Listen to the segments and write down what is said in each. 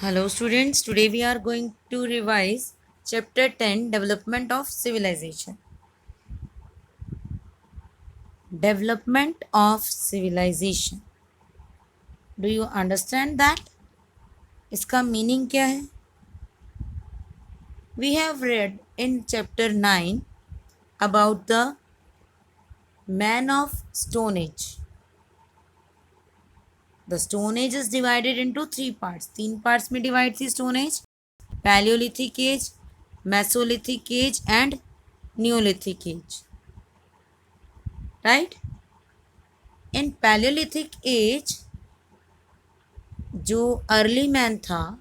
Hello students, today we are going to revise chapter 10 Development of Civilization. Development of Civilization. Do you understand that? इसका meaning क्या है? We have read in chapter 9 about the man of Stone Age. The Stone Age is divided into three parts. तीन parts में divide थी Stone Age. Paleolithic Age, Mesolithic Age and Neolithic Age. Right? In Paleolithic Age, जो early man था,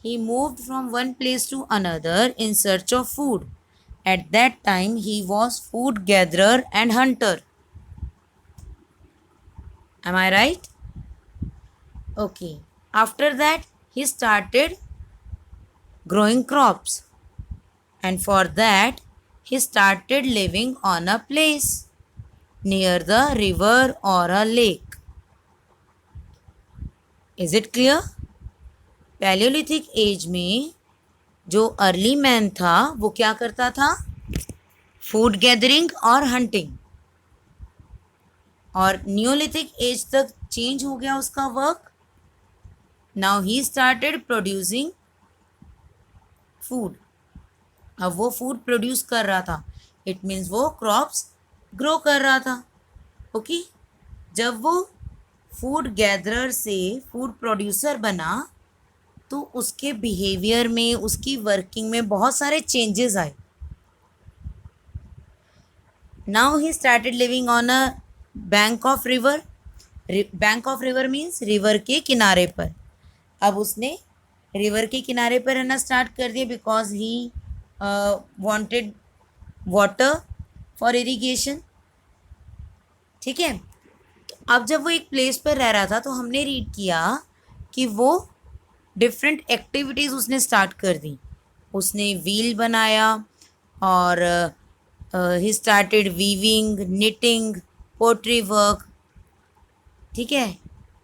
he moved from one place to another in search of food. At that time he was food gatherer and hunter. Am I right? Okay. After that he started growing crops, and for that he started living on a place near the river or a lake. Is it clear? Palaeolithic age में जो early man था वो क्या करता था? Food gathering और hunting. और Neolithic age तक चेंज हो गया उसका work. Now he started producing food. अब वो फूड प्रोड्यूस कर रहा था. इट मीन्स वो क्रॉप्स ग्रो कर रहा था. ओके. जब वो फूड गैदरर से फूड प्रोड्यूसर बना तो उसके बिहेवियर में, उसकी वर्किंग में बहुत सारे चेंजेस आए. Now he started living on a bank of river. Bank of river means river के किनारे पर. अब उसने रिवर के किनारे पर रहना स्टार्ट कर दिया because he wanted water for irrigation. ठीक है. अब जब वो एक प्लेस पर रह रहा था तो हमने रीड किया कि वो डिफरेंट एक्टिविटीज़ उसने स्टार्ट कर दी. उसने व्हील बनाया और he started weaving, knitting, pottery work. ठीक है.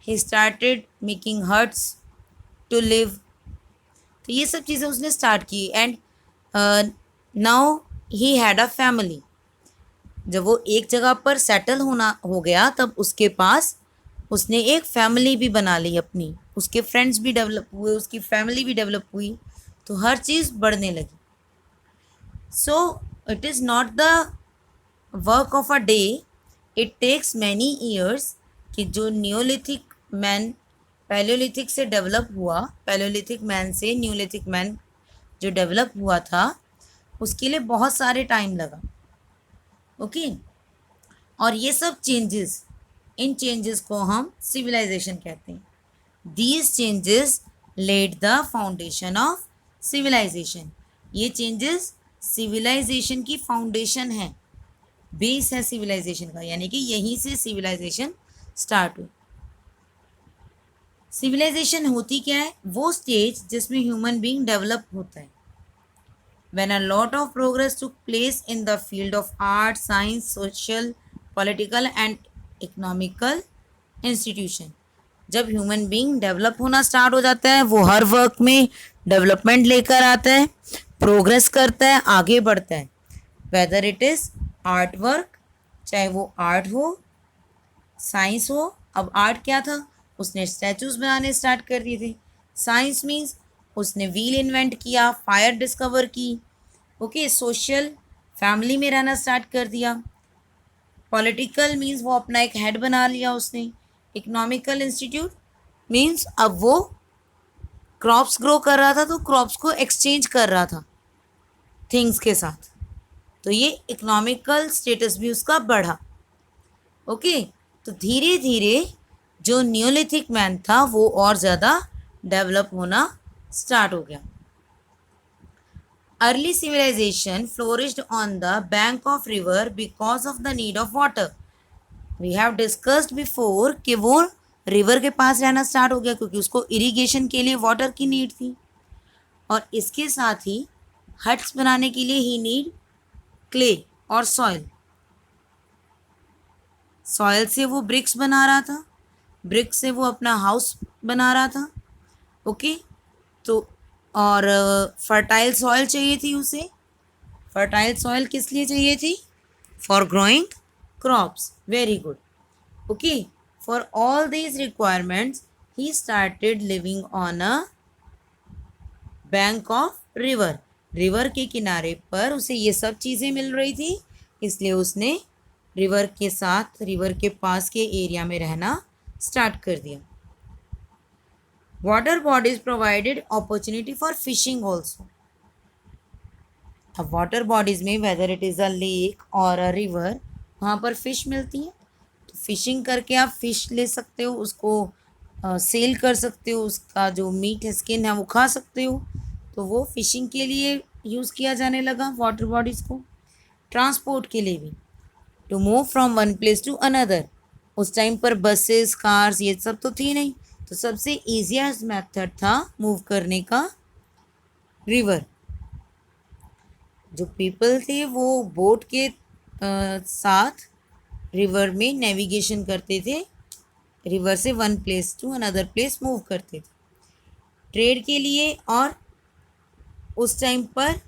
He started making huts to live. तो ये सब चीज़ें उसने स्टार्ट की. And now he had a family. जब वो एक जगह पर सेटल हो गया तब उसके पास उसने एक फैमिली भी बना ली अपनी. उसके फ्रेंड्स भी डेवलप हुए, उसकी फैमिली भी डेवलप हुई. तो हर चीज़ बढ़ने लगी. So it is not the work of a day. It takes many years कि जो न्यूलिथिक मैन पैलियोलिथिक से डेवलप हुआ, पैलियोलिथिक मैन से न्यूलिथिक मैन जो डेवलप हुआ था उसके लिए बहुत सारे टाइम लगा. ओके. और ये सब चेंजेस, इन चेंजेस को हम सिविलाइजेशन कहते हैं. These changes led the foundation of civilisation. ये चेंजेस सिविलाइजेशन की फाउंडेशन है, बेस है सिविलाइजेशन का. यानी कि यहीं से सिविलाइजेशन स्टार्ट हुई. सिविलाइजेशन होती क्या है? वो स्टेज जिसमें ह्यूमन बीइंग डेवलप होता है. When a lot of progress took place in the field of art, science, social, political and economical institution. जब ह्यूमन बीइंग डेवलप होना स्टार्ट हो जाता है वो हर वर्क में डेवलपमेंट लेकर आता है, प्रोग्रेस करता है, आगे बढ़ता है. Whether it is art work, चाहे वो आर्ट हो, साइंस हो. अब आर्ट क्या था? उसने स्टैचूज बनाने स्टार्ट कर दिए थे. साइंस मीन्स उसने व्हील इन्वेंट किया, फायर डिस्कवर की. ओके. सोशल, फैमिली में रहना स्टार्ट कर दिया. पॉलिटिकल मीन्स वो अपना एक हेड बना लिया उसने. इकोनॉमिकल इंस्टीट्यूट मीन्स अब वो क्रॉप्स ग्रो कर रहा था तो क्रॉप्स को एक्सचेंज कर रहा था थिंग्स के साथ. तो ये इकोनॉमिकल स्टेटस भी उसका बढ़ा. ओके. तो धीरे धीरे जो न्यूलिथिक मैन था वो और ज़्यादा डेवलप होना स्टार्ट हो गया. Early civilization flourished on the bank of river because of the need of water. We have discussed before कि वो रिवर के पास रहना स्टार्ट हो गया क्योंकि उसको इरिगेशन के लिए वाटर की नीड थी. और इसके साथ ही हट्स बनाने के लिए ही नीड क्ले और सॉइल. सॉइल से वो ब्रिक्स बना रहा था, ब्रिक्स से वो अपना हाउस बना रहा था. ओके. तो और फर्टाइल सॉइल चाहिए थी उसे। फर्टाइल सॉइल किस लिए चाहिए थी? For growing crops. Very good. Okay, for all these requirements he started living on a bank of river. River के किनारे पर उसे ये सब चीज़ें मिल रही थी, इसलिए उसने रिवर के साथ, रिवर के पास के एरिया में रहना स्टार्ट कर दिया। Water bodies provided opportunity for fishing also. अब वाटर बॉडीज में whether it is a lake और अ रिवर, वहाँ पर फिश मिलती है, तो फिशिंग करके आप फिश ले सकते हो, उसको सेल कर सकते हो, उसका जो मीट है, स्किन है, वो खा सकते हो। तो वो फिशिंग के लिए यूज़ किया जाने लगा वाटर बॉडीज़ को। ट्रांसपोर्ट के लिए भी, to move from one place to another. उस टाइम पर बसेस, कार्स ये सब तो थी नहीं, तो सबसे ईजिएस्ट मेथड था मूव करने का रिवर। जो पीपल थे वो बोट के साथ रिवर में नेविगेशन करते थे, रिवर से one place to another place move करते थे ट्रेड के लिए। और उस टाइम पर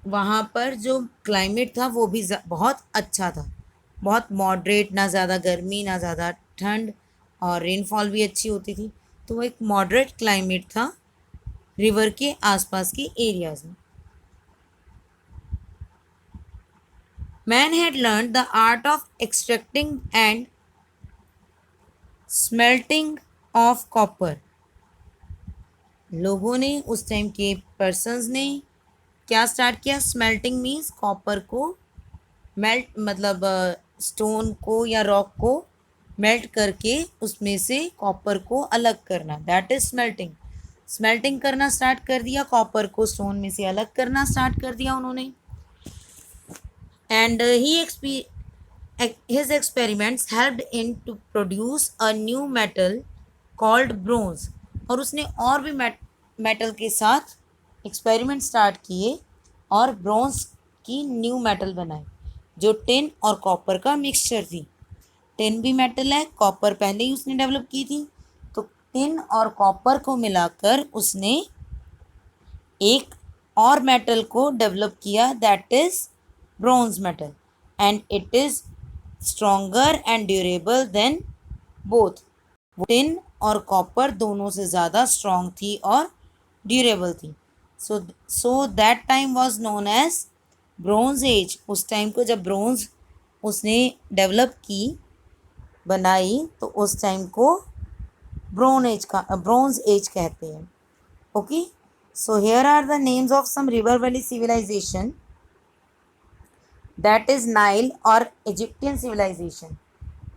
वहाँ पर जो क्लाइमेट था वो भी बहुत अच्छा था, बहुत मॉडरेट, ना ज़्यादा गर्मी ना ज़्यादा ठंड, और रेनफॉल भी अच्छी होती थी। तो वो एक मॉडरेट क्लाइमेट था रिवर के आसपास के एरियाज़ में। Man had learn the art of extracting and smelting of copper. लोगों ने, उस टाइम के पर्सन्स ने क्या स्टार्ट किया? स्मेल्टिंग मीन्स कॉपर को मेल्ट, मतलब स्टोन को या रॉक को मेल्ट करके उसमें से कॉपर को अलग करना, दैट इज स्मेल्टिंग। स्मेल्टिंग करना स्टार्ट कर दिया, कॉपर को स्टोन में से अलग करना स्टार्ट कर दिया उन्होंने। And his experiments helped in to produce a new metal called bronze। और उसने और भी मेटल के साथ एक्सपेरिमेंट स्टार्ट किए और ब्रॉन्ज की न्यू मेटल बनाई, जो टिन और कॉपर का मिक्सचर थी। टिन भी मेटल है, कॉपर पहले ही उसने डेवलप की थी, तो टिन और कॉपर को मिलाकर उसने एक और मेटल को डेवलप किया, that is bronze metal, and it is stronger and durable then both. Tin और कॉपर दोनों से ज़्यादा स्ट्रॉन्ग थी और ड्यूरेबल थी। So that time was known as bronze age. उस टाइम को जब ब्रोंज उसने डेवलप की, बनाई, तो उस टाइम को ब्रोंज एज कहते हैं। Okay, so here are the names of some river valley civilization, that is Nile और इजिप्टियन सिविलाइजेशन।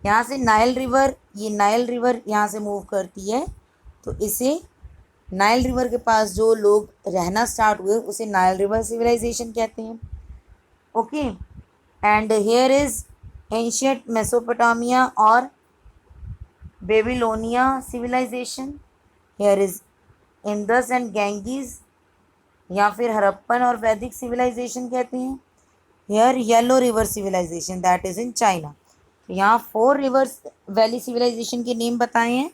यहाँ से नाइल रिवर, ये नाइल रिवर यहाँ से मूव करती है, तो इसे नाइल रिवर के पास जो लोग रहना स्टार्ट हुए उसे नाइल रिवर सिविलाइजेशन कहते हैं। Okay, and here is ancient Mesopotamia और Babylonia civilization. Here is Indus and Ganges, या फिर हड़प्पन और वैदिक सिविलाइजेशन कहते हैं। Here yellow river civilization, that is in China. यहाँ 4 रिवर्स वैली सिविलाइजेशन के नेम बताए हैं: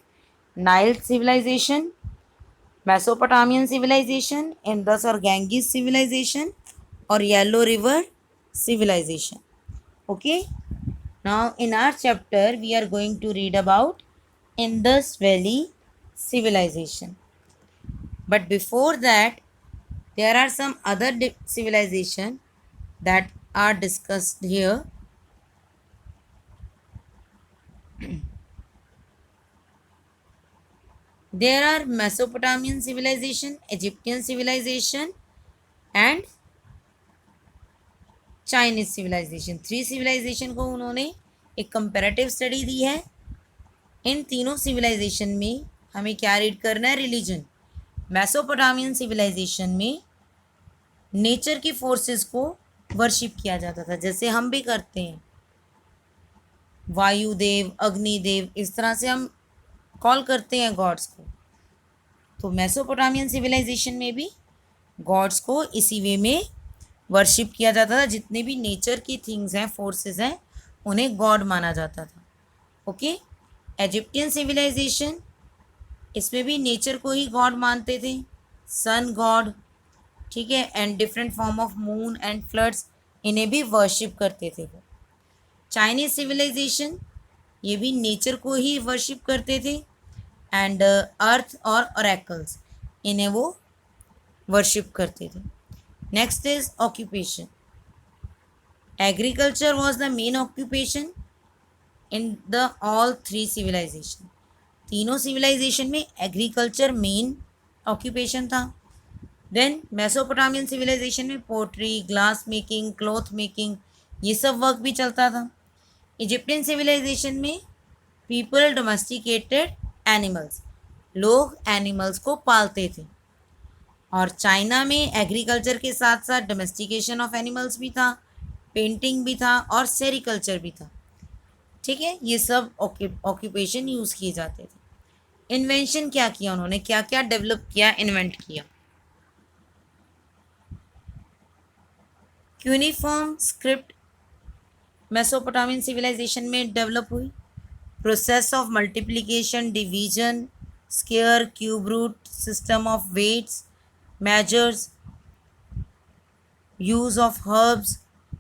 Nile civilization, Mesopotamian civilization, Indus और गैंगीज सिविलाइजेशन, और yellow river civilization. Okay, now in our chapter we are going to read about Indus Valley civilization, but before that there are some other civilization that are discussed here. There are Mesopotamian civilization, Egyptian civilization and Chinese civilization. 3 civilization को उन्होंने एक comparative study दी है। इन तीनों civilization में हमें क्या read करना है? रिलीजन। मेसोपोटामियन सिविलाइजेशन में नेचर की फोर्सेस को वर्शिप किया जाता था, जैसे हम भी करते हैं, वायुदेव, अग्निदेव, इस तरह से हम कॉल करते हैं गॉड्स को। तो मेसोपोटामियन सिविलाइजेशन में भी गॉड्स को इसी वे में वर्शिप किया जाता था। जितने भी नेचर की थिंग्स हैं, फोर्सेस हैं, उन्हें गॉड माना जाता था। ओके, इजिप्टियन सिविलाइजेशन, इसमें भी नेचर को ही गॉड मानते थे। सन गॉड, ठीक है, and different form of moon and floods, इन्हें भी वर्शिप करते थे वो। चाइनीज सिविलाइजेशन, ये भी नेचर को ही वर्शिप करते थे, एंड अर्थ और ऑरेकल्स, इन्हें वो वर्शिप करते थे। Next is occupation. Agriculture was the main occupation in the all three civilization. तीनों सिविलाइजेशन में एग्रीकल्चर मेन ऑक्यूपेशन था। देन मेसोपोटामियन सिविलाइजेशन में pottery, glass making, cloth making, ये सब वर्क भी चलता था। इजिप्टियन सिविलाइजेशन में पीपल डोमेस्टिकेटेड एनिमल्स, लोग एनिमल्स को पालते थे। और चाइना में एग्रीकल्चर के साथ साथ डोमेस्टिकेशन ऑफ एनिमल्स भी था, पेंटिंग भी था और सेरिकल्चर भी था। ठीक है, ये सब ऑक्यूपेशन यूज़ किए जाते थे। इन्वेंशन क्या किया उन्होंने, क्या क्या डेवलप किया, इन्वेंट किया। क्यूनिफॉर्म स्क्रिप्ट मेसोपोटामियन सिविलाइजेशन में डेवलप हुई। Process of multiplication, division, square, cube root, system of weights, measures, use of herbs,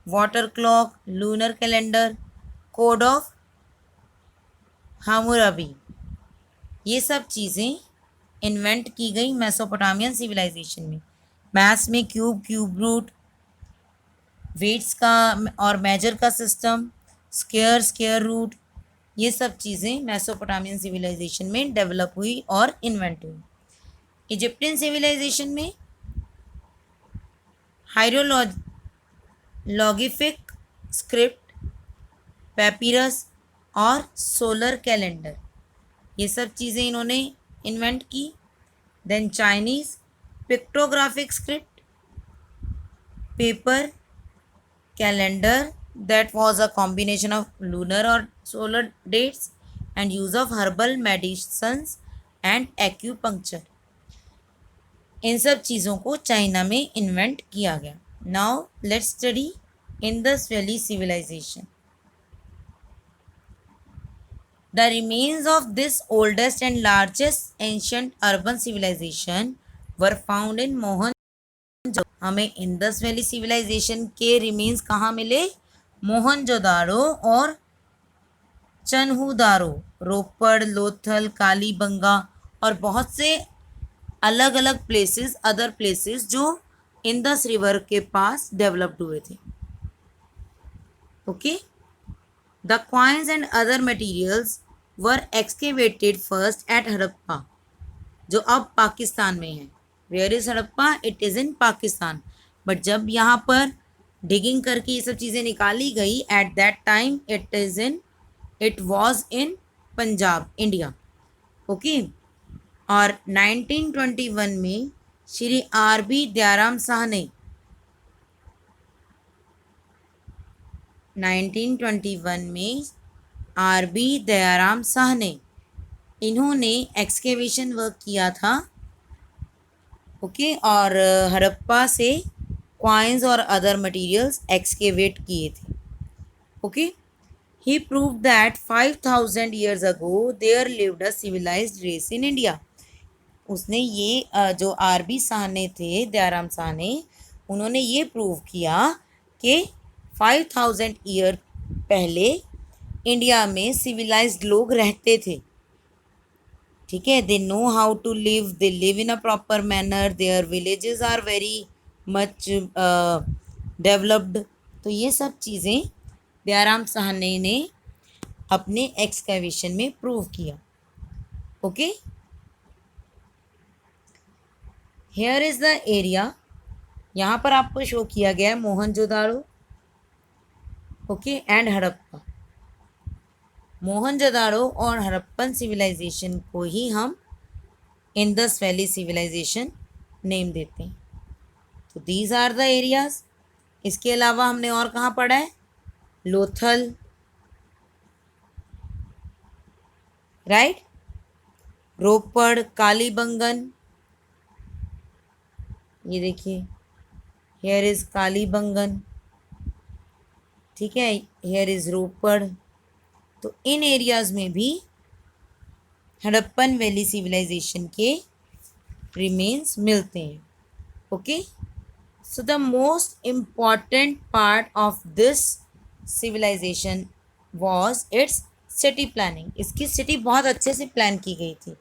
water clock, lunar calendar, code of Hammurabi, ये सब चीज़ें इन्वेंट की गई मेसोपोटामियन सिविलाइजेशन में। मैथ्स में क्यूब रूट, वेट्स का और मेजर का सिस्टम, स्क्वायर रूट, ये सब चीज़ें मेसोपोटामियन सिविलाइजेशन में डेवलप हुई और इन्वेंट हुई। इजिप्टियन सिविलाइजेशन में हायरोलॉगिफिक स्क्रिप्ट, पैपिरस और सोलर कैलेंडर, ये सब चीज़ें इन्होंने इन्वेंट की। Then Chinese pictographic script, paper, calendar that was a combination of lunar or solar dates and use of herbal medicines and acupuncture, इन सब चीज़ों को चाइना में इन्वेंट किया गया। Now let's study Indus valley civilization. The remains of this oldest and largest ancient urban civilization were found in Mohenjodaro. हमें Indus valley civilization के remains कहाँ मिले? मोहनजोदाड़ो और चन्हूदारो, रोपड़, लोथल, कालीबंगा और बहुत से अलग अलग प्लेसेस, अदर प्लेसेस जो इंडस रिवर के पास डेवलप्ड हुए थे। Okay, the coins and other materials were excavated first at Harappa, जो अब पाकिस्तान में है। Where is Harappa? It is in Pakistan. But जब यहाँ पर डिगिंग करके ये सब चीज़ें निकाली गई, at that time it was in Punjab, India. Okay, और 1921 में श्री आर.बी. दयाराम शाह ने 1921 में आर.बी. दयाराम शाह ने इन्होंने एक्सकेवेशन वर्क किया था। ओके, और हड़प्पा से क्वाइंस और अदर मटेरियल्स एक्सकेवेट किए थे। Okay, he proved that 5000 years ago there lived a civilized race in India। उसने ये जो आर.बी. शाह ने थे, दयाराम शाह ने, उन्होंने ये प्रूव किया कि 5000 ईयर पहले इंडिया में सिविलाइज्ड लोग रहते थे। ठीक है, they know how to live, they live in a proper manner, their villages are very much developed. तो ये सब चीज़ें दयाराम शाह ने अपने एक्सकैवेशन में प्रूव किया। Okay, here is the area, यहाँ पर आपको शो किया गया है मोहनजोदाड़ो, ओके, एंड हड़प्पा। मोहनजोदाड़ो और हड़प्पन सिविलाइजेशन को ही हम इंडस वैली सिविलाइजेशन नेम देते हैं। तो दीज आर द एरियाज। इसके अलावा हमने और कहाँ पढ़ा है? लोथल, राइट, रोपड़, कालीबंगन, ये देखिए, हेयर इज कालीबंगन, ठीक है, हेयर इज रोपड़। तो इन एरियाज में भी हड़प्पन वैली सिविलाइजेशन के रिमेन्स मिलते हैं. Okay, so the most important part of this civilization was its city planning. इसकी सिटी बहुत अच्छे से प्लान की गई थी.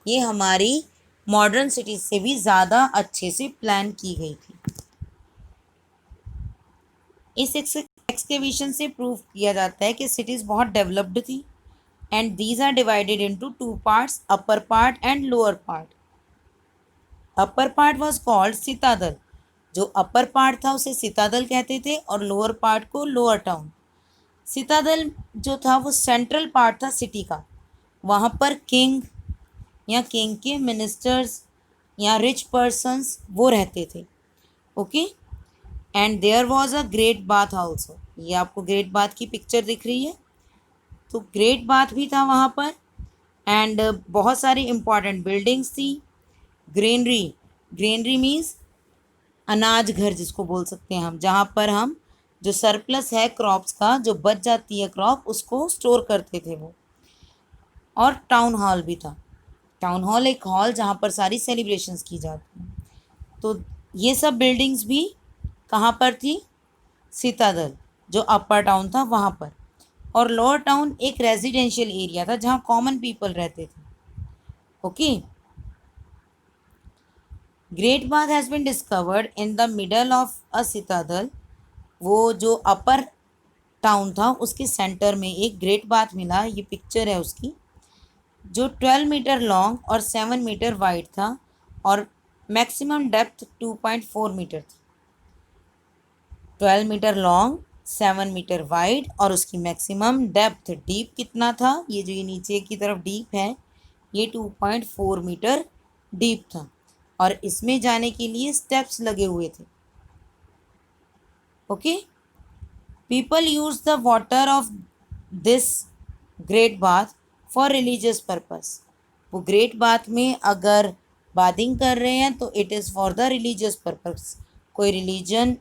ये हमारी मॉडर्न सिटी से भी ज़्यादा अच्छे से प्लान की गई थी. इस एक्सकेवेशन से प्रूव किया जाता है कि सिटीज़ बहुत डेवलप्ड थी. And these are divided into two parts, upper part and lower part. Upper part was called citadel. जो अपर पार्ट था उसे सितादल कहते थे और लोअर पार्ट को लोअर टाउन. सितादल जो था वो सेंट्रल पार्ट था सिटी का. वहाँ पर किंग या किंग के मिनिस्टर्स या रिच पर्सन्स वो रहते थे. Okay, and there was a great bath also. ये आपको ग्रेट बाथ की पिक्चर दिख रही है. तो ग्रेट बाथ भी था वहाँ पर. एंड बहुत सारी इंपॉर्टेंट बिल्डिंग्स थी. ग्रेनरी, ग्रेनरी मीन्स अनाज घर जिसको बोल सकते हैं हम, जहाँ पर हम जो सरप्लस है क्रॉप्स का, जो बच जाती है क्रॉप, उसको स्टोर करते थे वो. और टाउन हॉल भी था. टाउन हॉल एक हॉल जहाँ पर सारी सेलिब्रेशंस की जाती हैं. तो ये सब बिल्डिंग्स भी कहाँ पर थी? सितादल, जो अपर टाउन था वहाँ पर. और लोअर टाउन एक रेजिडेंशियल एरिया था जहाँ कॉमन पीपल रहते थे. Okay, great bath has been discovered in the middle of a citadel. वो जो अपर टाउन था उसके सेंटर में एक ग्रेट बाथ मिला. ये पिक्चर है उसकी, जो 12 मीटर लॉन्ग और 7 मीटर वाइड था और मैक्सिमम डेप्थ 2.4 मीटर थी. 12 मीटर लॉन्ग, 7 मीटर वाइड और उसकी मैक्सिमम डेप्थ, डीप कितना था? ये जो ये नीचे की तरफ डीप है ये 2.4 मीटर डीप था. और इसमें जाने के लिए स्टेप्स लगे हुए थे. Okay, people use the water of this great bath for religious purpose. वो ग्रेट बाथ में अगर बाथिंग कर रहे हैं तो it is for the religious purpose. कोई रिलीजन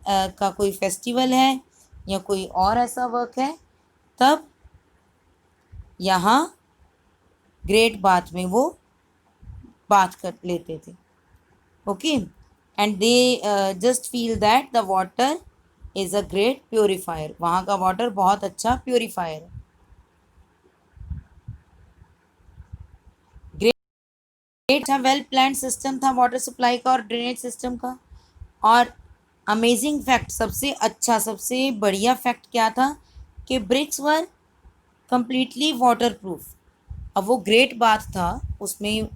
का कोई फेस्टिवल है या कोई और ऐसा वर्क है, तब यहाँ ग्रेट बाथ में वो बाथ कर लेते थे. Okay, and they just feel that the water is a great purifier. वहाँ का वाटर बहुत अच्छा प्योरीफायर है. ग्रेट अच्छा वेल प्लान सिस्टम था वाटर सप्लाई का और ड्रेनेज सिस्टम का. और अमेजिंग फैक्ट, सबसे अच्छा सबसे बढ़िया फैक्ट क्या था कि bricks were completely water proof. अब वो ग्रेट बाथ था, उसमें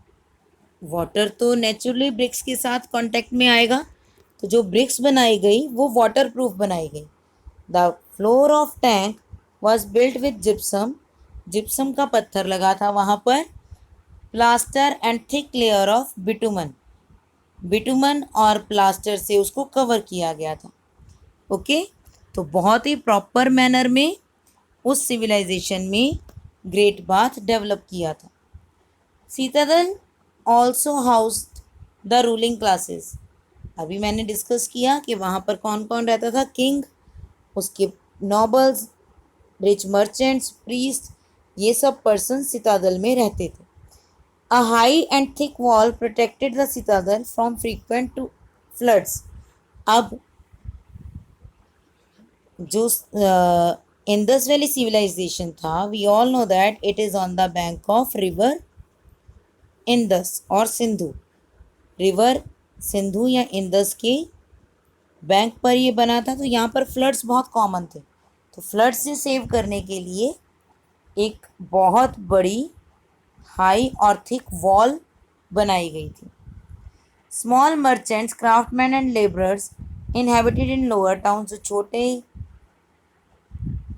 वाटर तो नेचुरली ब्रिक्स के साथ कांटेक्ट में आएगा. तो जो ब्रिक्स बनाई गई वो वाटर प्रूफ बनाई गई. The floor of tank was built with gypsum. Gypsum का पत्थर लगा था वहाँ पर. Plaster and thick layer of bitumen. Bitumen और प्लास्टर से उसको कवर किया गया था. ओके, तो बहुत ही प्रॉपर मैनर में उस सिविलाइजेशन में ग्रेट बाथ डेवलप किया था. Citadel also housed the ruling classes. अभी मैंने डिस्कस किया कि वहाँ पर कौन कौन रहता था. किंग, उसके नॉबल्स, रिच मर्चेंट्स, प्रीस्ट, ये सब पर्सन सितादल में रहते थे. A high and thick wall protected the citadel from frequent floods. अब जो इंडस वैली सिविलाइजेशन था, we all know that it is on the bank of river Indus और सिंधु. रिवर सिंधु या इंडस के बैंक पर ये बना था. तो यहाँ पर फ्लड्स बहुत कॉमन थे. तो फ्लड से सेव करने के लिए एक बहुत बड़ी हाई और थिक वॉल बनाई गई थी. Small merchants, craftsman and labourers inhabited in lower town. जो छोटे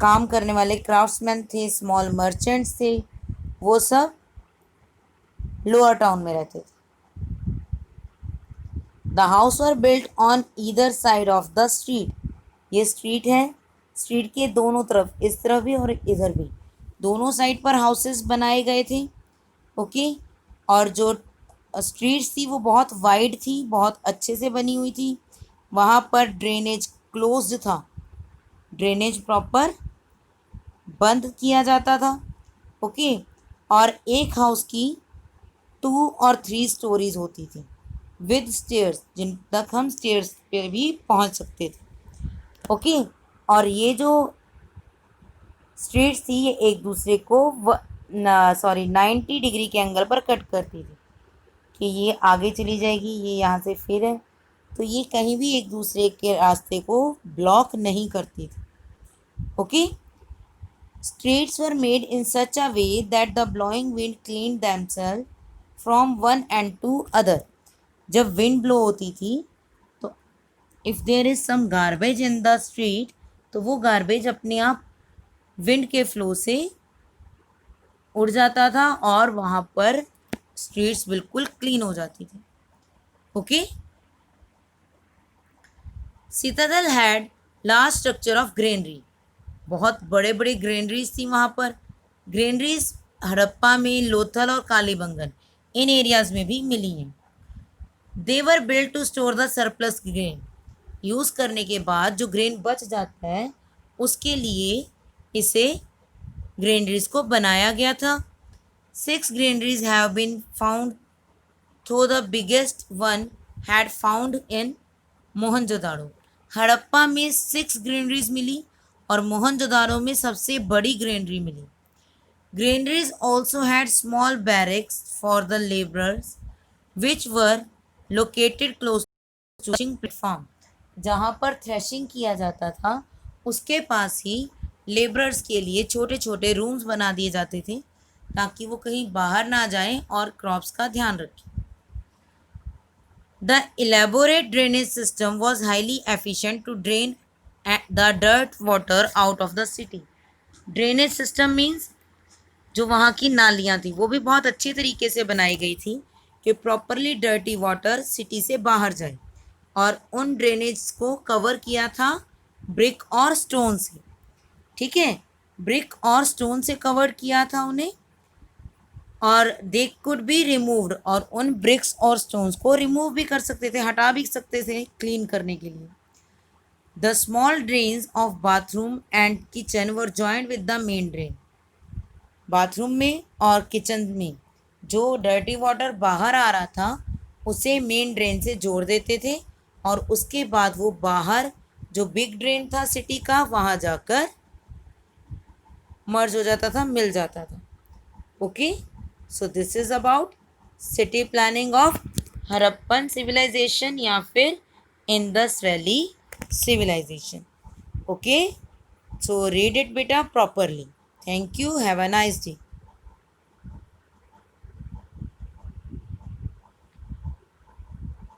काम करने वाले क्राफ्ट्समैन थे, स्मॉल मर्चेंट्स थे, वो सब लोअर टाउन में रहते थे. The house were built on either side of the street. ये स्ट्रीट है, स्ट्रीट के दोनों तरफ, इस तरफ भी और इधर भी, दोनों साइड पर हाउसेस बनाए गए थे. ओके, और जो स्ट्रीट्स थी वो बहुत वाइड थी, बहुत अच्छे से बनी हुई थी. वहाँ पर ड्रेनेज क्लोज्ड था. ड्रेनेज प्रॉपर बंद किया जाता था. ओके, और एक हाउस की 2 और 3 स्टोरीज होती थी. विद स्टेयर्स, जिन तक हम स्टेयर्स पे भी पहुंच सकते थे। ओके, और ये जो स्ट्रीट्स थी ये एक दूसरे को 90 डिग्री के एंगल पर कट करती थी, कि ये आगे चली जाएगी, ये यहाँ से फिर है, तो ये कहीं भी एक दूसरे के रास्ते को ब्लॉक नहीं करती थी। Okay, streets were made in such a way that the blowing wind cleaned themselves from one end to other. जब विंड ब्लो होती थी तो if there is some garbage in the street, तो वो गार्बेज अपने आप विंड के flow से उड़ जाता था और वहाँ पर स्ट्रीट्स बिल्कुल क्लीन हो जाती थी। Okay, citadel had large structure of granary, बहुत बड़े बड़े ग्रेनरीज थी वहाँ पर। ग्रेनरीज हड़प्पा में, लोथल और कालीबंगन इन एरियाज में भी मिली हैं। They were build to store the surplus grain, use करने के बाद जो ग्रेन बच जाता है उसके लिए इसे ग्रेनरीज को बनाया गया था। 6 granaries have been found, though the biggest one had found in Mohenjodaro. Harappa में 6 ग्रेनरीज मिली और मोहनजोदाड़ो में सबसे बड़ी ग्रेनरी मिली। Granaries also had small barracks for the laborers, which were located close to the threshing platform. जहाँ पर थ्रेशिंग किया जाता था उसके पास ही लेबरर्स के लिए छोटे छोटे रूम्स बना दिए जाते थे ताकि वो कहीं बाहर ना जाएं और क्रॉप्स का ध्यान रखें। The elaborate drainage system was highly efficient to drain the dirt water out of the city. Drainage system means जो वहाँ की नालियाँ थी वो भी बहुत अच्छे तरीके से बनाई गई थी कि प्रॉपरली डर्टी वाटर सिटी से बाहर जाए, और उन ड्रेनेज को कवर किया था ब्रिक और स्टोन से। ठीक है, ब्रिक और स्टोन से कवर किया था उन्हें, और दे कुड बी रिमूव्ड, और उन ब्रिक्स और स्टोन्स को रिमूव भी कर सकते थे, हटा भी सकते थे क्लीन करने के लिए। The small drains of bathroom and kitchen were joined with the main drain, bathroom में और किचन में जो डर्टी वाटर बाहर आ रहा था उसे मेन ड्रेन से जोड़ देते थे, और उसके बाद वो बाहर जो बिग ड्रेन था सिटी का वहाँ जाकर मर्ज हो जाता था, मिल जाता था। Okay, so this is about city planning of Harappan civilization या फिर Indus valley civilization. Okay, so read it बेटा properly. Thank you. Have a nice day.